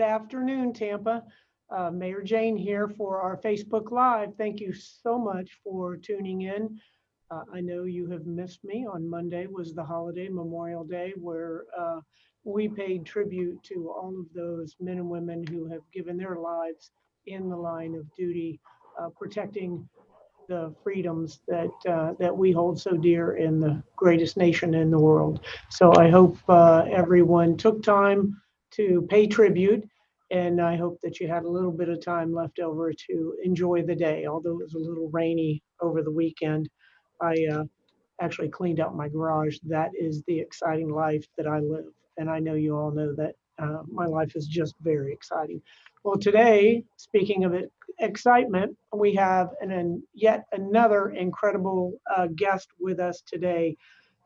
Good afternoon, Tampa. Mayor Jane here for our Facebook Live. Thank you so much for tuning in. I know you have missed me. On Monday was the holiday, Memorial Day, where we paid tribute to all of those men and women who have given their lives in the line of duty, protecting the freedoms that we hold so dear in the greatest nation in the world. So I hope everyone took time to pay tribute, and I hope that you had a little bit of time left over to enjoy the day. Although it was a little rainy over the weekend, I actually cleaned out my garage. That is the exciting life that I live, and I know you all know that my life is just very exciting. Well, today, speaking of excitement, we have yet another incredible guest with us today.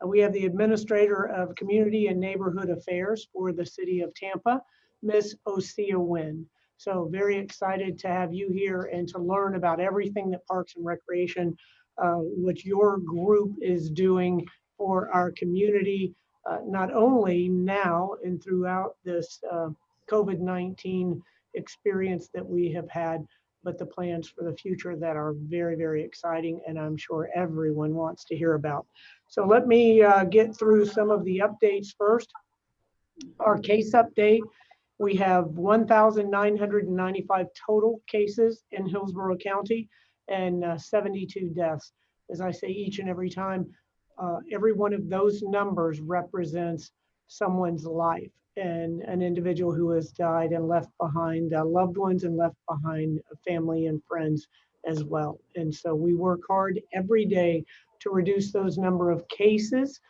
We have the Administrator of Community and Neighborhood Affairs for the City of Tampa, Miss Ocea Wynn. So very excited to have you here and to learn about everything that Parks and Recreation, what your group is doing for our community, not only now and throughout this COVID-19 experience that we have had, but the plans for the future that are very, very exciting, and I'm sure everyone wants to hear about. So let me get through some of the updates first. Our case update, we have 1,995 total cases in Hillsborough County and 72 deaths. As I say each and every time, every one of those numbers represents someone's life and an individual who has died and left behind loved ones and left behind family and friends as well. And so we work hard every day to reduce those number of cases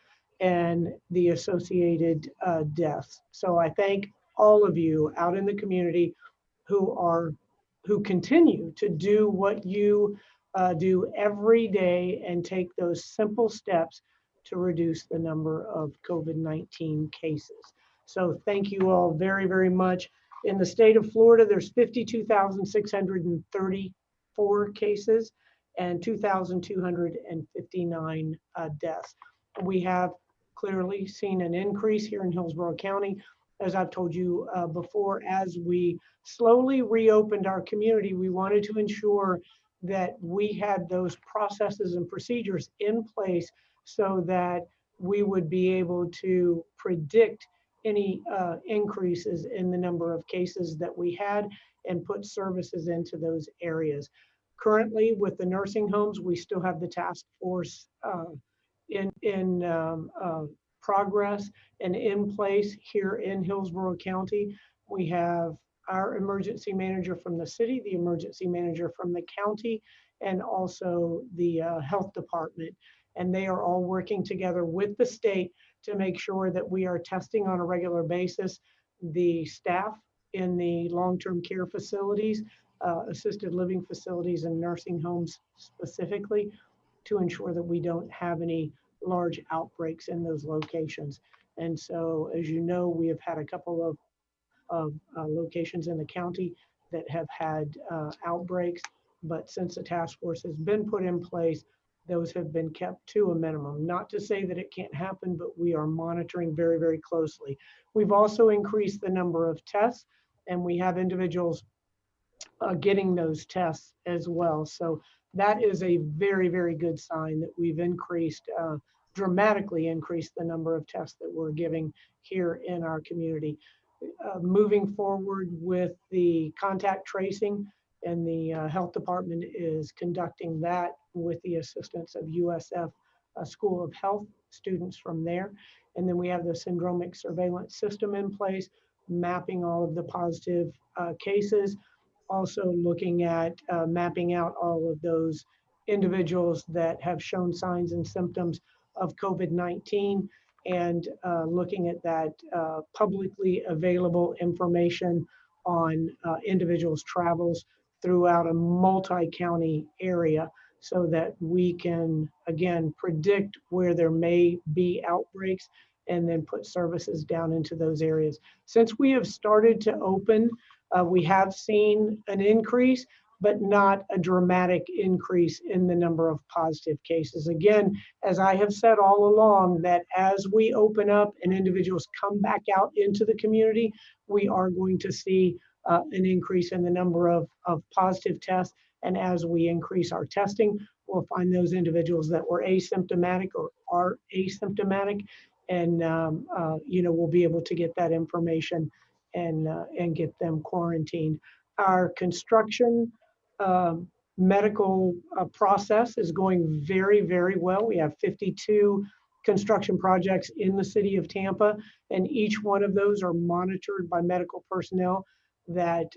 and the associated deaths. So I thank all of you out in the community who continue to do what you do every day and take those simple steps to reduce the number of COVID-19 cases. So thank you all very, very much. In the state of Florida, there's 52,634 cases and 2,259 deaths. We have clearly seen an increase here in Hillsborough County. As I've told you before, as we slowly reopened our community, we wanted to ensure that we had those processes and procedures in place so that we would be able to predict any increases in the number of cases that we had and put services into those areas. Currently, with the nursing homes, we still have the task force in progress and in place here in Hillsborough County. We have our emergency manager from the city, the emergency manager from the county, and also the health department. And they are all working together with the state to make sure that we are testing on a regular basis the staff in the long-term care facilities, assisted living facilities, and nursing homes specifically, to ensure that we don't have any large outbreaks in those locations. And so, as you know, we have had a couple of locations in the county that have had outbreaks, but since the task force has been put in place, those have been kept to a minimum. Not to say that it can't happen, but we are monitoring very, very closely. We've also increased the number of tests, and we have individuals getting those tests as well. So that is a very, very good sign that we've dramatically increased the number of tests that we're giving here in our community. Moving forward with the contact tracing, and the health department is conducting that with the assistance of USF School of Health students from there. And then we have the syndromic surveillance system in place, mapping all of the positive cases, also looking at mapping out all of those individuals that have shown signs and symptoms of COVID-19, and looking at that publicly available information on individuals' travels throughout a multi-county area, so that we can, again, predict where there may be outbreaks and then put services down into those areas. Since we have started to open, we have seen an increase, but not a dramatic increase in the number of positive cases. Again, as I have said all along, that as we open up and individuals come back out into the community, we are going to see an increase in the number of positive tests. And as we increase our testing, we'll find those individuals that were asymptomatic or are asymptomatic, and we'll be able to get that information and get them quarantined. Our construction medical process is going very, very well. We have 52 construction projects in the city of Tampa, and each one of those are monitored by medical personnel that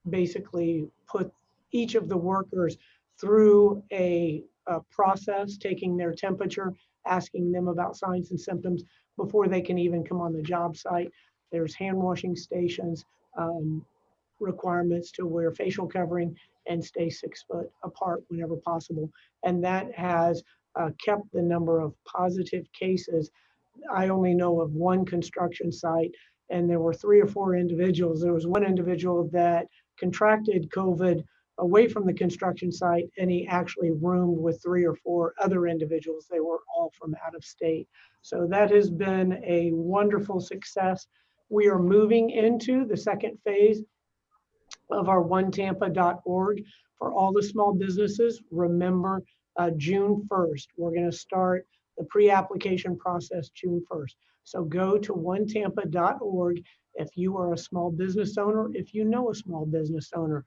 basically put each of the workers through a process, taking their temperature, asking them about signs and symptoms before they can even come on the job site. There's hand washing stations, requirements to wear facial covering and stay 6 foot apart whenever possible. And that has kept the number of positive cases. I only know of one construction site, and there were 3 or 4 individuals. There was one individual that contracted COVID away from the construction site, and he actually roomed with 3 or 4 other individuals. They were all from out of state. So that has been a wonderful success. We are moving into the second phase of our onetampa.org for all the small businesses. Remember, June 1st, we're going to start the pre-application process June 1st. So go to onetampa.org if you are a small business owner. If you know a small business owner,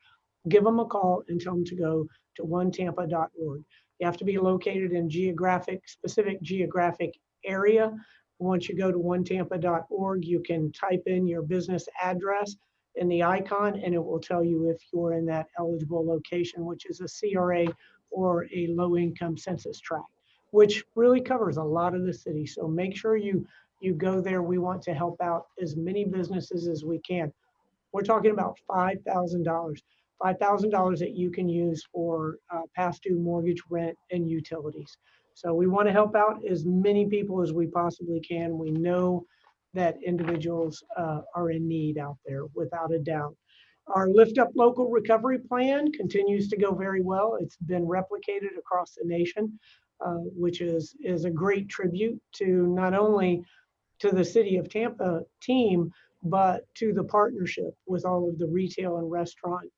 give them a call and tell them to go to onetampa.org. You have to be located in specific geographic area. Once you go to onetampa.org, you can type in your business address in the icon, and it will tell you if you're in that eligible location, which is a CRA or a low income census tract, which really covers a lot of the city. So make sure you go there. We want to help out as many businesses as we can. We're talking about $5,000 that you can use for past due mortgage, rent, and utilities. So we want to help out as many people as we possibly can. We know that individuals are in need out there, without a doubt. Our Lift Up Local Recovery Plan continues to go very well. It's been replicated across the nation, which is a great tribute to not only to the City of Tampa team, but to the partnership with all of the retail and restaurant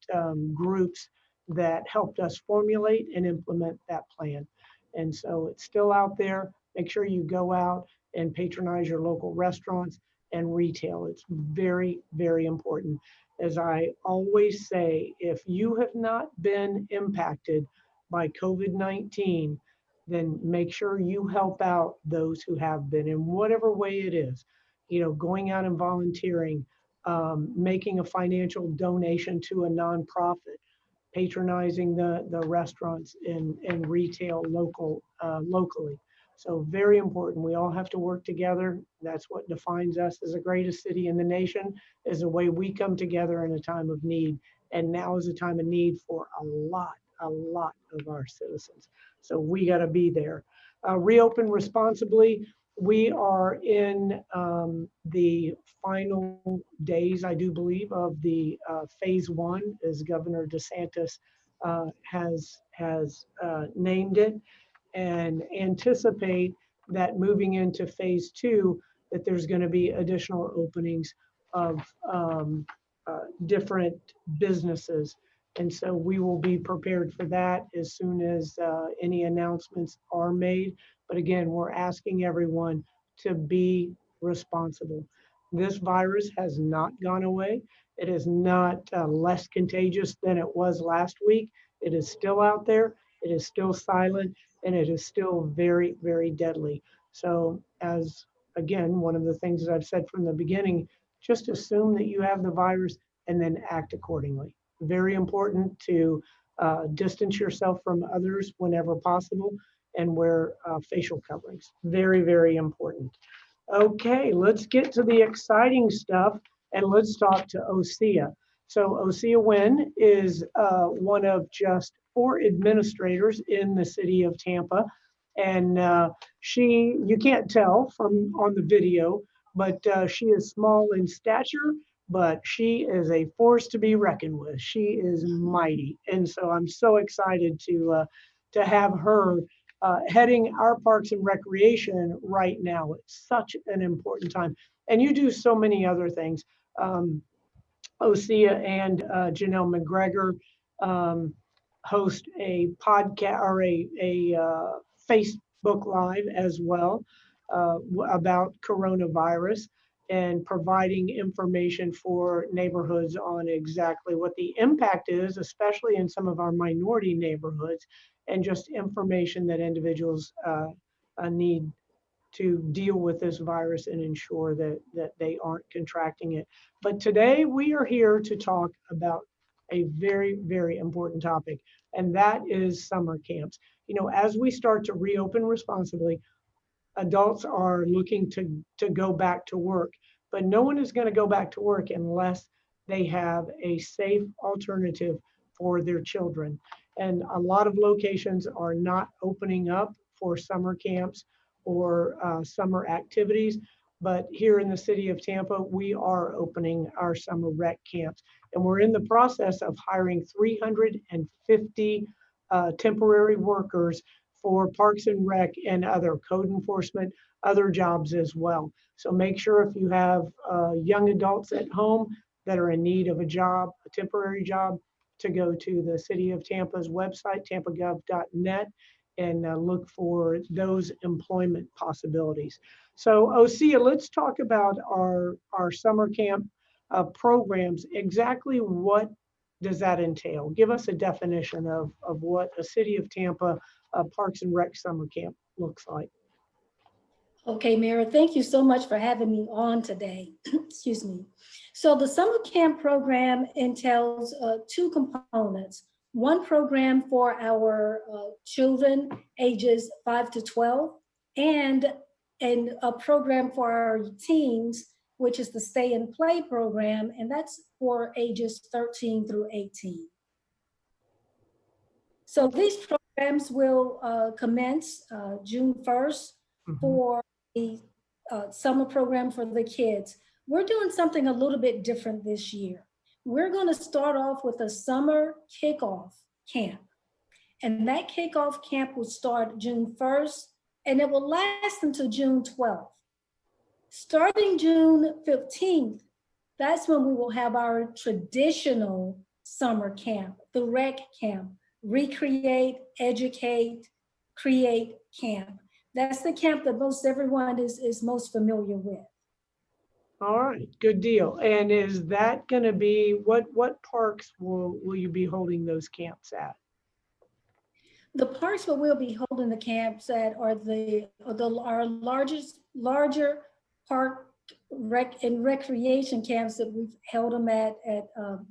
groups that helped us formulate and implement that plan. And so it's still out there. Make sure you go out and patronize your local restaurants and retail. It's very, very important. As I always say, if you have not been impacted by COVID-19, then make sure you help out those who have been in whatever way it is. Going out and volunteering, making a financial donation to a nonprofit, patronizing the restaurants and retail locally. So very important. We all have to work together. That's what defines us as the greatest city in the nation, is the way we come together in a time of need. And now is a time of need for a lot of our citizens. So we got to be there. Reopen responsibly. We are in the final days, I do believe, of the phase 1, as Governor DeSantis has named it, and anticipate that moving into phase 2, that there's going to be additional openings of different businesses. And so we will be prepared for that as soon as any announcements are made. But again, we're asking everyone to be responsible. This virus has not gone away. It is not less contagious than it was last week. It is still out there. It is still silent, and it is still very, very deadly. So as, again, one of the things that I've said from the beginning, just assume that you have the virus and then act accordingly. Very important to distance yourself from others whenever possible, and wear facial coverings. Very, very important. Okay, let's get to the exciting stuff, and let's talk to Ocea. So Ocea Wynn is one of just 4 administrators in the city of Tampa. And you can't tell from on the video, but she is small in stature, but she is a force to be reckoned with. She is mighty. And so I'm so excited to have her heading our Parks and Recreation right now. It's such an important time. And you do so many other things. Ocea and Janelle McGregor um, host a podcast or a Facebook Live as well about coronavirus and providing information for neighborhoods on exactly what the impact is, especially in some of our minority neighborhoods, and just information that individuals need to deal with this virus and ensure that they aren't contracting it. But today we are here to talk about a very, very important topic, and that is summer camps. You know, as we start to reopen responsibly, adults are looking to go back to work, but no one is going to go back to work unless they have a safe alternative for their children. And a lot of locations are not opening up for summer camps or summer activities. But here in the city of Tampa, we are opening our summer rec camps. And we're in the process of hiring 350 temporary workers for Parks and Rec and other code enforcement, other jobs as well. So make sure if you have young adults at home that are in need of a job, a temporary job, to go to the City of Tampa's website, tampagov.net, and look for those employment possibilities. So, Osea, let's talk about our summer camp programs. Exactly what does that entail? Give us a definition of what a City of Tampa Parks and Rec summer camp looks like. Okay, Mara, thank you so much for having me on today. Excuse me. So the summer camp program entails two components. One program for our children ages 5 to 12 and a program for our teens, which is the Stay and Play program, and that's for ages 13 through 18. So these programs will commence June 1st for the summer program for the kids. We're doing something a little bit different this year. We're going to start off with a summer kickoff camp. And that kickoff camp will start June 1st and it will last until June 12th. Starting June 15th, that's when we will have our traditional summer camp, the rec camp, recreate, educate, create camp. That's the camp that most everyone is most familiar with. All right, good deal. And is that going to be what parks will you be holding those camps at? The parks where we'll be holding the camps at are our larger park recreation camps that we've held them at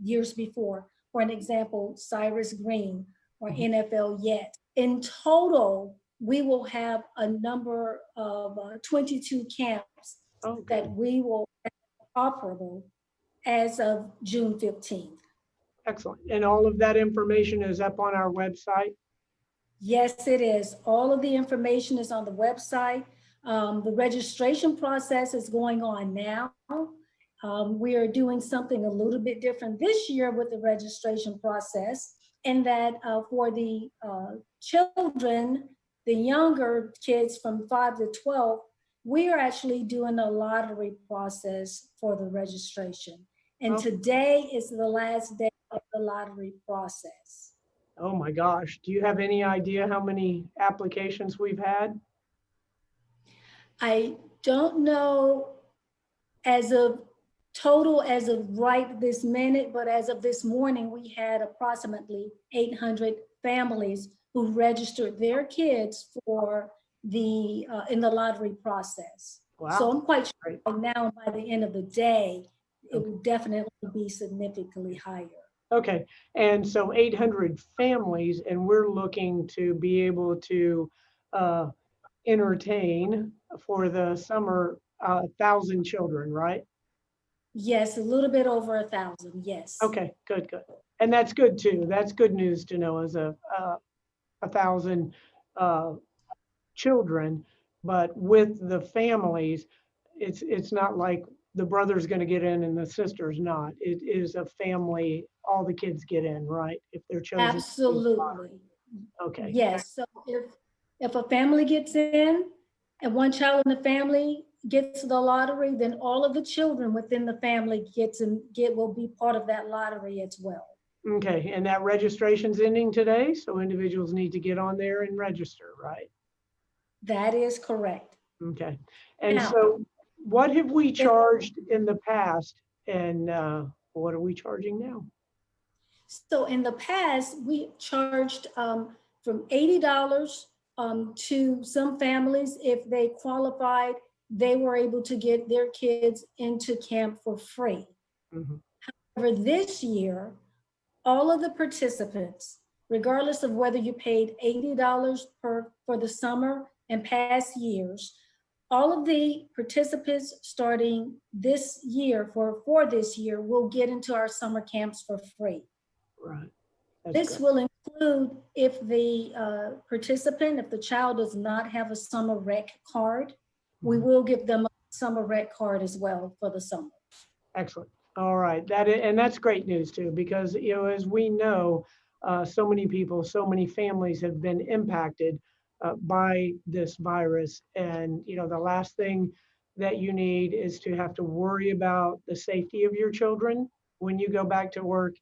years before. For an example, Cyrus Green or NFL Yet. In total, we will have a number of 22 camps that we will have operable as of June 15th. Excellent. And all of that information is up on our website? Yes, it is. All of the information is on the website. The registration process is going on now. We are doing something a little bit different this year with the registration process, in that for the children, the younger kids from 5 to 12, we are actually doing a lottery process for the registration. And today is the last day of the lottery process. Oh my gosh. Do you have any idea how many applications we've had? I don't know as of right this minute, but as of this morning, we had approximately 800 families who registered their kids for the in the lottery process. Wow. So I'm quite sure now by the end of the day, it will definitely be significantly higher. Okay, and so 800 families, and we're looking to be able to entertain for the summer 1,000 children, right? Yes, a little bit over 1,000, yes. Okay, good. And that's good too. That's good news to know as a 1,000 children, but with the families, it's not like the brother's going to get in and the sister's not. It is a family, all the kids get in, right? If they're chosen. Absolutely. Okay. Yes, so if a family gets in and one child in the family gets the lottery, then all of the children within the family will be part of that lottery as well. Okay, and that registration's ending today, so individuals need to get on there and register, right? That is correct. Okay, and Now, so what have we charged in the past, and what are we charging now? so in the past, we charged from $80 to some families. If they qualified, they were able to get their kids into camp for free. Mhm. However, this year, all of the participants, regardless of whether you paid $80 for the summer and past years, all of the participants starting this year for this year will get into our summer camps for free. Right. That's This great. will include if the participant, if the child does not have a summer rec card, we Mhm. will give them a summer rec card as well for the summer. Excellent. All right. And that's great news too, because as we know, so many people, so many families have been impacted by this virus, and the last thing that you need is to have to worry about the safety of your children when you go back to work,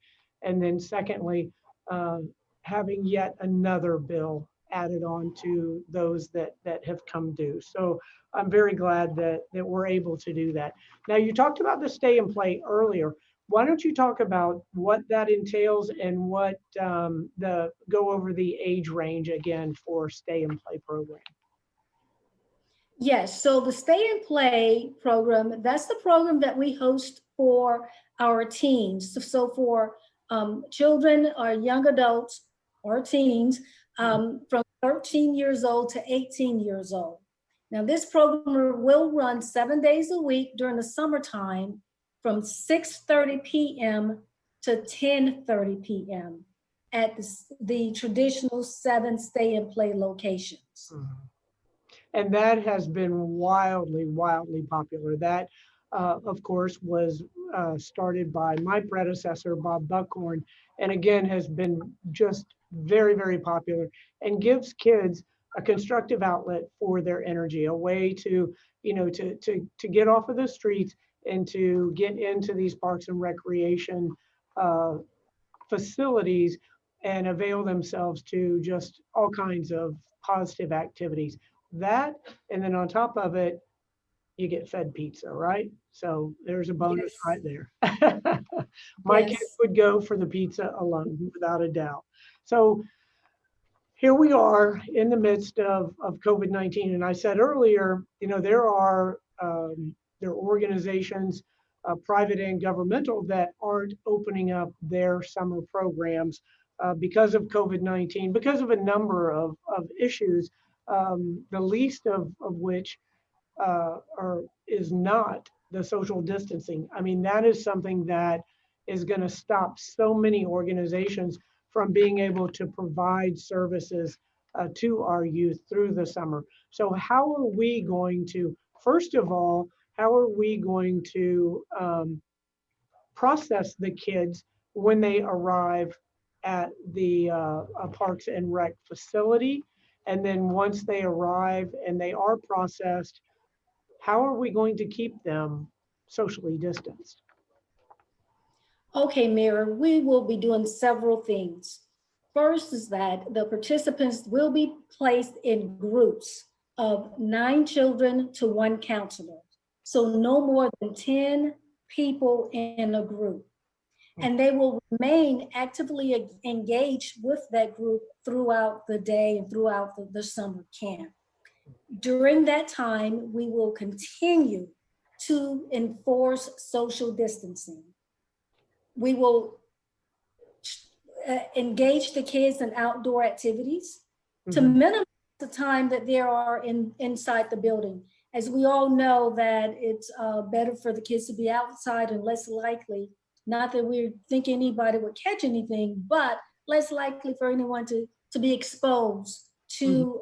and then secondly, uh, having yet another bill added on to those that have come due. So I'm very glad that we're able to do that. Now, you talked about the stay and play earlier. Why don't you talk about what that entails and what go over the age range again for stay and play program? Yes, so the Stay and Play program, that's the program that we host for our teens. So for children or young adults or teens from 13 years old to 18 years old. Now, this program will run 7 days a week during the summertime from 6:30 p.m. to 10:30 p.m. at the traditional 7 Stay and Play locations. Mhm. And that has been wildly, wildly popular. That, of course, was started by my predecessor, Bob Buckhorn, and again has been just very, very popular and gives kids a constructive outlet for their energy, a way to, to get off of the streets and to get into these parks and recreation uh, facilities and avail themselves to just all kinds of positive activities. That, and then on top of it, you get fed pizza, right? So there's a bonus Yes, right there. My kids yes. would go for the pizza alone, without a doubt. So here we are in the midst of COVID-19. And I said earlier, there are organizations, private and governmental, that aren't opening up their summer programs because of COVID-19, because of a number of issues, the least of which is not the social distancing. I mean, that is something that is going to stop so many organizations from being able to provide services to our youth through the summer. So how are we going to, first of all, how are we going to process the kids when they arrive at the Parks and Rec facility? And then once they arrive and they are processed, how are we going to keep them socially distanced? Okay, Mira, we will be doing several things. First is that the participants will be placed in groups of 9 children to 1 counselor. So no more than 10 people in a group. And they will remain actively engaged with that group throughout the day and throughout the summer camp. During that time, we will continue to enforce social distancing. We will engage the kids in outdoor activities to minimize the time that they are inside the building. As we all know that it's better for the kids to be outside and less likely, not that we're thinking anybody would catch anything, but less likely for anyone to be exposed to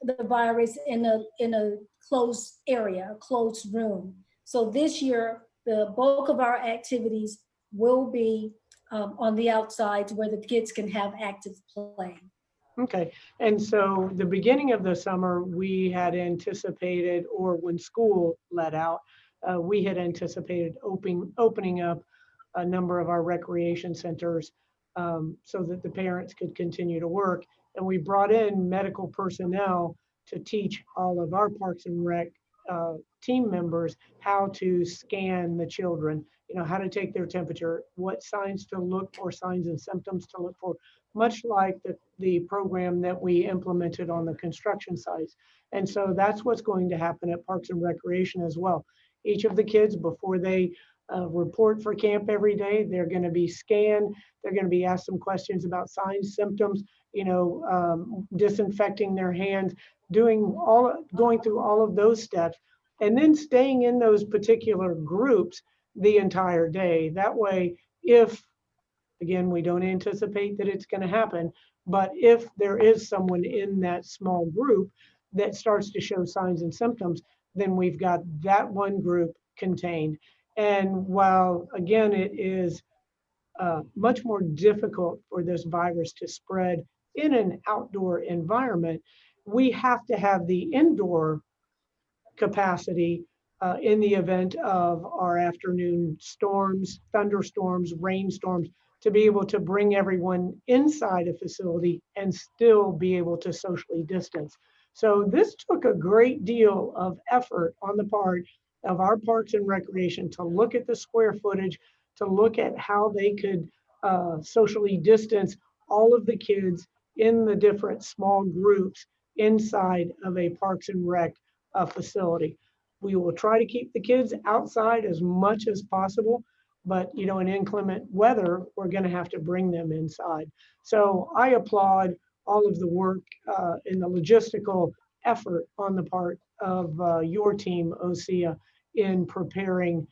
the virus in a closed area, a closed room. So this year, the bulk of our activities will be on the outside where the kids can have active play. Okay. And so the beginning of the summer, we had anticipated, or when school let out, we had anticipated opening up a number of our recreation centers so that the parents could continue to work. And we brought in medical personnel to teach all of our Parks and Rec uh, team members how to scan the children, how to take their temperature, what signs to look for, signs and symptoms to look for, much like the program that we implemented on the construction sites. And so that's what's going to happen at Parks and Recreation as well. Each of the kids, before they report for camp every day, they're going to be scanned. They're going to be asked some questions about signs, symptoms, disinfecting their hands, going through all of those steps, and then staying in those particular groups the entire day. That way, if again, we don't anticipate that it's going to happen, but if there is someone in that small group that starts to show signs and symptoms, then we've got that one group contained. And while, again, it is much more difficult for this virus to spread in an outdoor environment, we have to have the indoor capacity in the event of our afternoon storms, thunderstorms, rainstorms, to be able to bring everyone inside a facility and still be able to socially distance. So this took a great deal of effort on the part of our Parks and Recreation to look at the square footage, to look at how they could socially distance all of the kids in the different small groups inside of a Parks and Rec facility. We will try to keep the kids outside as much as possible, but in inclement weather, we're going to have to bring them inside. So I applaud all of the work and the logistical effort on the part of your team, Ocea, in preparing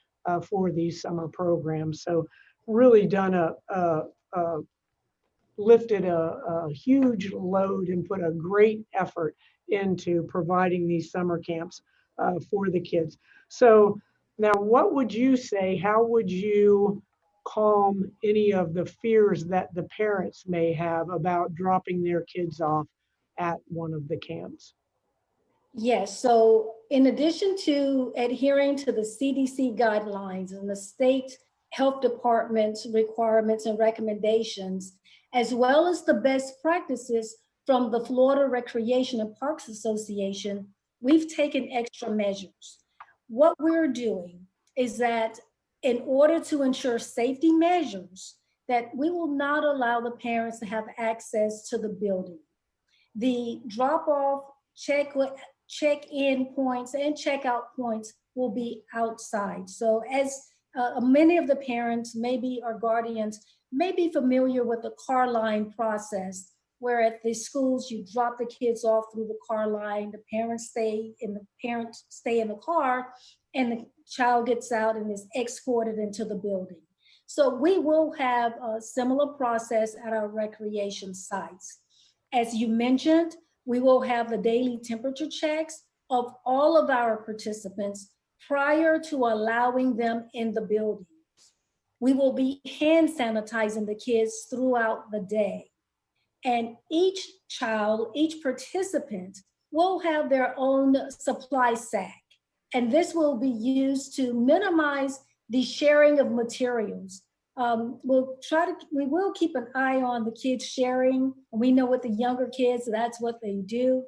for these summer programs. So really done a lifted a huge load and put a great effort into providing these summer camps for the kids. So now what would you say, how would you calm any of the fears that the parents may have about dropping their kids off at one of the camps? Yes, so in addition to adhering to the CDC guidelines and the state health department's requirements and recommendations, as well as the best practices from the Florida Recreation and Parks Association, we've taken extra measures. What we're doing is that in order to ensure safety measures, that we will not allow the parents to have access to the building. The drop off, check-in points and checkout points will be outside. So as many of the parents, maybe our guardians, may be familiar with the car line process, where at the schools you drop the kids off through the car line, the parents stay in the car, and the child gets out and is escorted into the building. So we will have a similar process at our recreation sites. As you mentioned, we will have the daily temperature checks of all of our participants prior to allowing them in the buildings. We will be hand sanitizing the kids throughout the day. And each child, each participant will have their own supply sack. And this will be used to minimize the sharing of materials. We will keep an eye on the kids sharing. We know with the younger kids, that's what they do.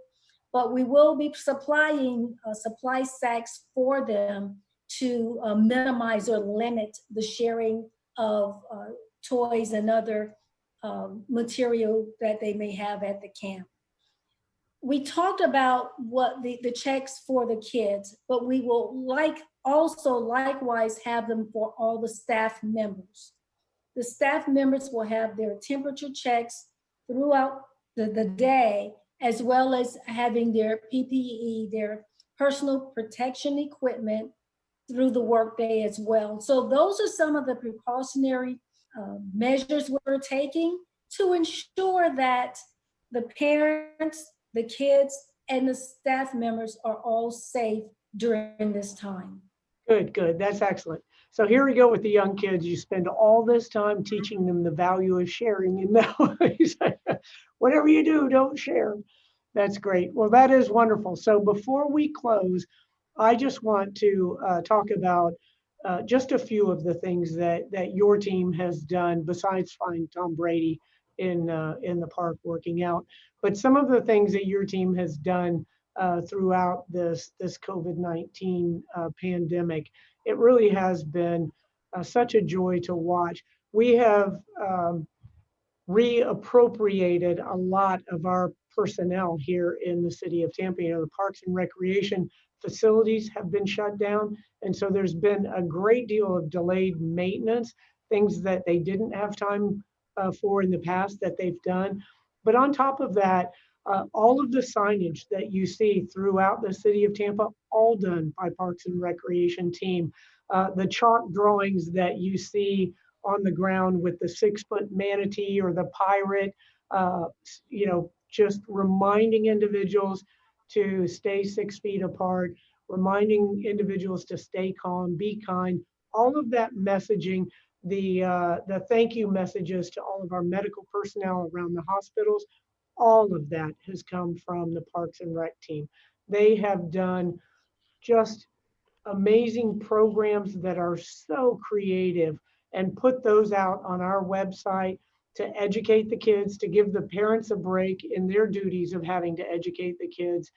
But we will be supplying supply sacks for them to minimize or limit the sharing of toys and other material that they may have at the camp. We talked about what the checks for the kids, but we will also likewise have them for all the staff members. The staff members will have their temperature checks throughout the day, as well as having their PPE, their personal protection equipment through the workday as well. So those are some of the precautionary measures we're taking to ensure that the parents, the kids, and the staff members are all safe during this time. Good, good. That's excellent. So here we go with the young kids. You spend all this time teaching them the value of sharing in that way. whatever you do, don't share. That's great. Well, that is wonderful. So before we close, I just want to talk about just a few of the things that your team has done besides find Tom Brady in the park working out, but some of the things that your team has done throughout this COVID-19 pandemic. It really has been such a joy to watch. We have reappropriated a lot of our personnel here in the city of Tampa. You know, the parks and recreation facilities have been shut down. And so there's been a great deal of delayed maintenance, things that they didn't have time for in the past that they've done. But on top of that, all of the signage that you see throughout the city of Tampa, all done by Parks and Recreation team. The chalk drawings that you see on the ground with the 6-foot manatee or the pirate, uh, you know, just reminding individuals to stay 6 feet apart, reminding individuals to stay calm, be kind, all of that messaging, the thank you messages to all of our medical personnel around the hospitals, all of that has come from the Parks and Rec team. They have done just amazing programs that are so creative and put those out on our website to educate the kids, to give the parents a break in their duties of having to educate the kids,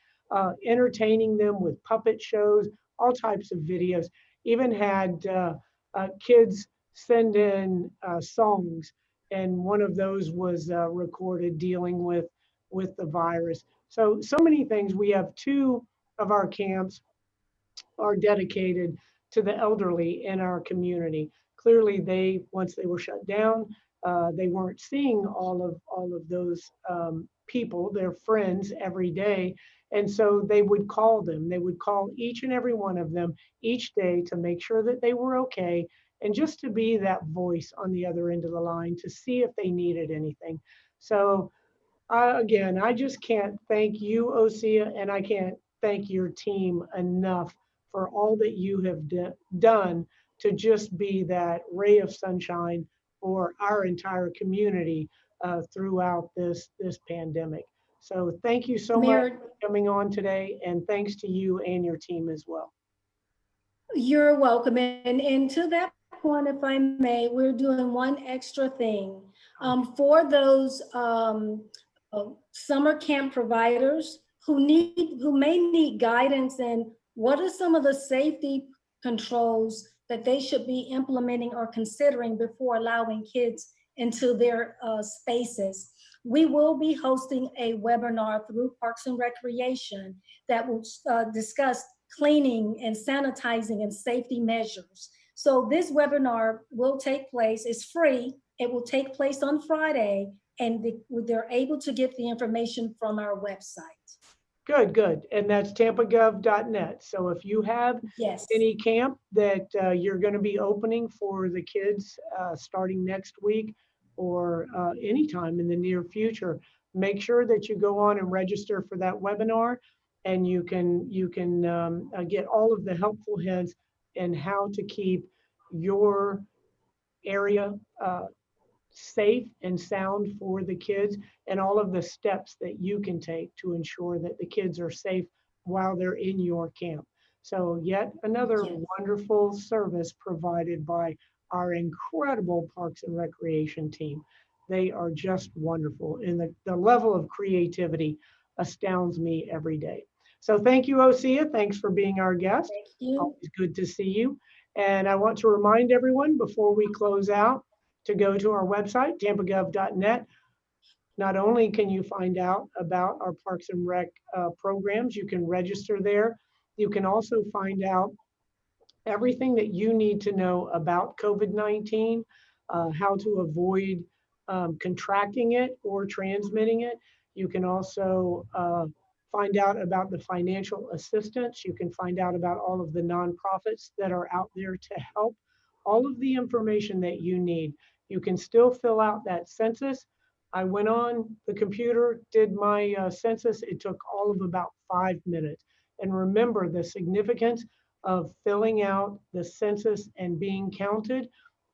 entertaining them with puppet shows, all types of videos. Even had kids send in songs, and one of those was recorded dealing with the virus. So many things. We have two of our camps are dedicated to the elderly in our community. Clearly, they once they were shut down, they weren't seeing all of those people, their friends, every day, and so they would call them. They would call each and every one of them each day to make sure that they were okay, and just to be that voice on the other end of the line to see if they needed anything. So again, I just can't thank you, Osea, and I can't thank your team enough for all that you have done to just be that ray of sunshine for our entire community throughout this pandemic. So thank you so much Mayor, for coming on today, and thanks to you and your team as well. you're welcome. And to that point, if I may, we're doing one extra thing. For those summer camp providers who may need guidance in what are some of the safety controls that they should be implementing or considering before allowing kids into their spaces. We will be hosting a webinar through Parks and Recreation that will discuss cleaning and sanitizing and safety measures. So this webinar will take place, it's free, it will take place on Friday, and they're able to get the information from our website. Good, good. And that's tampagov.net. So if you have Yes. any camp that you're going to be opening for the kids starting next week or anytime in the near future, make sure that you go on and register for that webinar, and you can get all of the helpful hints and how to keep your area safe and sound for the kids, and all of the steps that you can take to ensure that the kids are safe while they're in your camp. So yet another Yes. wonderful service provided by our incredible Parks and Recreation team. They are just wonderful, and the level of creativity astounds me every day. So thank you, Osea. Thanks for being our guest. Thank you. Always good to see you. And I want to remind everyone before we close out to go to our website, tampagov.net. Not only can you find out about our Parks and Rec programs, you can register there. You can also find out everything that you need to know about COVID-19, how to avoid contracting it or transmitting it. You can also find out about the financial assistance. You can find out about all of the nonprofits that are out there to help. All of the information that you need. You can still fill out that census. I went on the computer, did my census. It took all of about 5 minutes. And remember the significance of filling out the census and being counted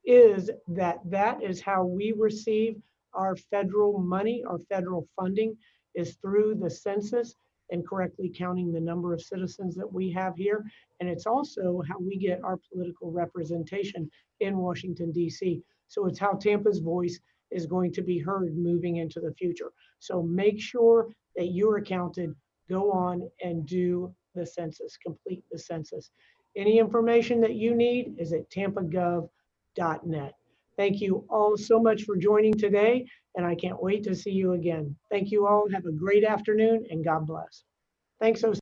is that that is how we receive our federal money, our federal funding is through the census and correctly counting the number of citizens that we have here. And it's also how we get our political representation in Washington, D.C. So it's how Tampa's voice is going to be heard moving into the future. So make sure that you're counted. Go on and do the census, complete the census. Any information that you need is at tampagov.net. Thank you all so much for joining today, and I can't wait to see you again. Thank you all. Have a great afternoon, and God bless. Thanks, Ocea.